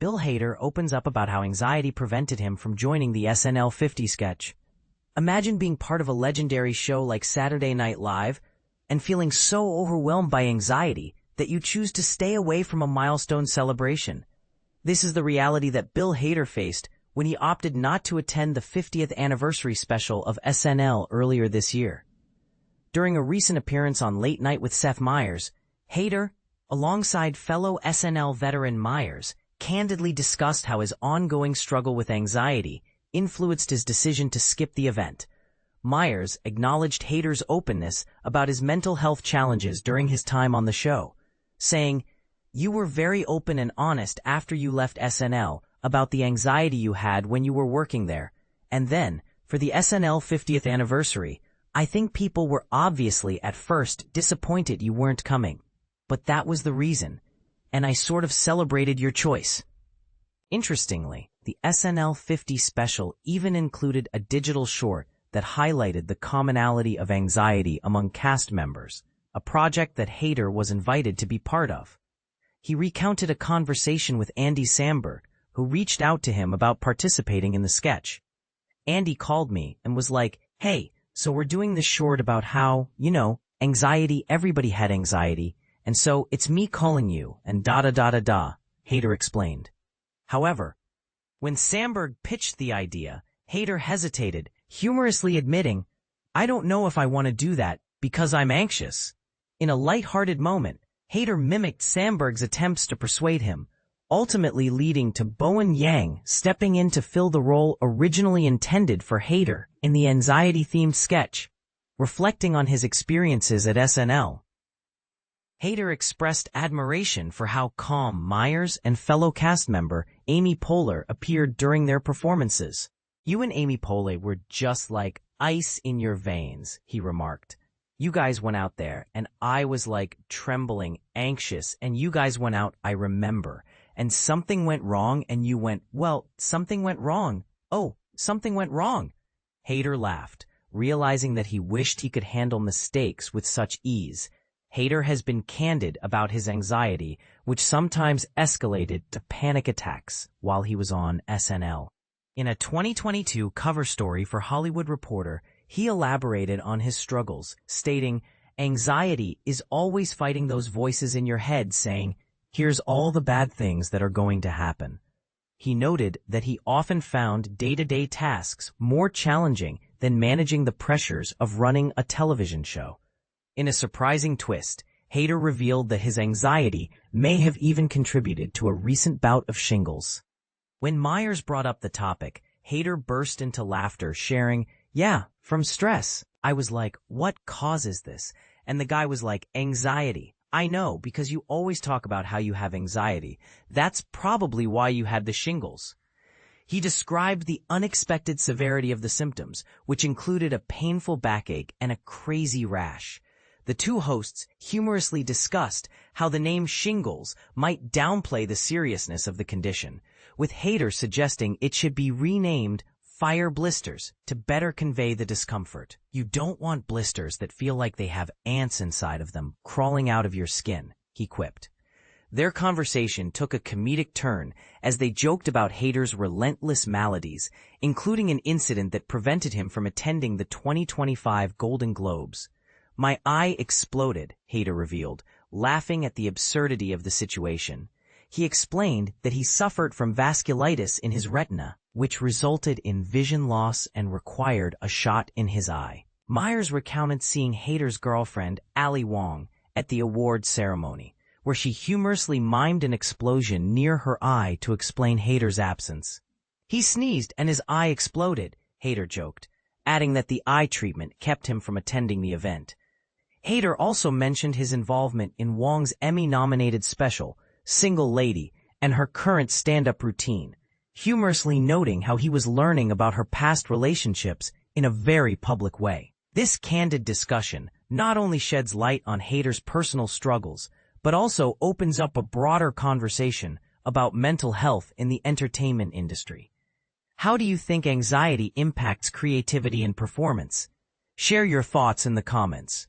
Bill Hader opens up about how anxiety prevented him from joining the SNL50 sketch. Imagine being part of a legendary show like Saturday Night Live and feeling so overwhelmed by anxiety that you choose to stay away from a milestone celebration. This is the reality that Bill Hader faced when he opted not to attend the 50th anniversary special of SNL earlier this year. During a recent appearance on Late Night with Seth Meyers, Hader, alongside fellow SNL veteran Meyers, candidly discussed how his ongoing struggle with anxiety influenced his decision to skip the event. Meyers acknowledged Hader's openness about his mental health challenges during his time on the show, saying, "You were very open and honest after you left SNL about the anxiety you had when you were working there, and then, for the SNL 50th anniversary, I think people were obviously at first disappointed you weren't coming. But that was the reason, and I sort of celebrated your choice." Interestingly, the SNL50 special even included a digital short that highlighted the commonality of anxiety among cast members, a project that Hader was invited to be part of. He recounted a conversation with Andy Samberg, who reached out to him about participating in the sketch. "Andy called me and was like, 'Hey, so we're doing this short about how, anxiety, everybody had anxiety, and so it's me calling you, and da-da-da-da-da,'" Hader explained. However, when Samberg pitched the idea, Hader hesitated, humorously admitting, "I don't know if I want to do that because I'm anxious." In a light-hearted moment, Hader mimicked Samberg's attempts to persuade him, ultimately leading to Bowen Yang stepping in to fill the role originally intended for Hader in the anxiety-themed sketch. Reflecting on his experiences at SNL, Hader expressed admiration for how calm Meyers and fellow cast member Amy Poehler appeared during their performances. "You and Amy Poehler were just like ice in your veins," he remarked. "You guys went out there, and I was like trembling, anxious, and you guys went out, I remember. And something went wrong, and you went, well, something went wrong. Oh, something went wrong." Hader laughed, realizing that he wished he could handle mistakes with such ease. Hader has been candid about his anxiety, which sometimes escalated to panic attacks while he was on SNL. In a 2022 cover story for Hollywood Reporter, he elaborated on his struggles, stating, "Anxiety is always fighting those voices in your head saying, 'Here's all the bad things that are going to happen.'" He noted that he often found day-to-day tasks more challenging than managing the pressures of running a television show. In a surprising twist, Hader revealed that his anxiety may have even contributed to a recent bout of shingles. When Meyers brought up the topic, Hader burst into laughter, sharing, "Yeah, from stress." I was like, "What causes this?" And the guy was like, "Anxiety. I know, because you always talk about how you have anxiety. That's probably why you had the shingles." He described the unexpected severity of the symptoms, which included a painful backache and a crazy rash. The two hosts humorously discussed how the name Shingles might downplay the seriousness of the condition, with Hader suggesting it should be renamed Fire Blisters to better convey the discomfort. "You don't want blisters that feel like they have ants inside of them crawling out of your skin," he quipped. Their conversation took a comedic turn as they joked about Hader's relentless maladies, including an incident that prevented him from attending the 2025 Golden Globes. "My eye exploded," Hader revealed, laughing at the absurdity of the situation. He explained that he suffered from vasculitis in his retina, which resulted in vision loss and required a shot in his eye. Meyers recounted seeing Hader's girlfriend, Ali Wong, at the awards ceremony, where she humorously mimed an explosion near her eye to explain Hader's absence. "He sneezed and his eye exploded," Hader joked, adding that the eye treatment kept him from attending the event. Hader also mentioned his involvement in Wong's Emmy-nominated special, Single Lady, and her current stand-up routine, humorously noting how he was learning about her past relationships in a very public way. This candid discussion not only sheds light on Hader's personal struggles, but also opens up a broader conversation about mental health in the entertainment industry. How do you think anxiety impacts creativity and performance? Share your thoughts in the comments.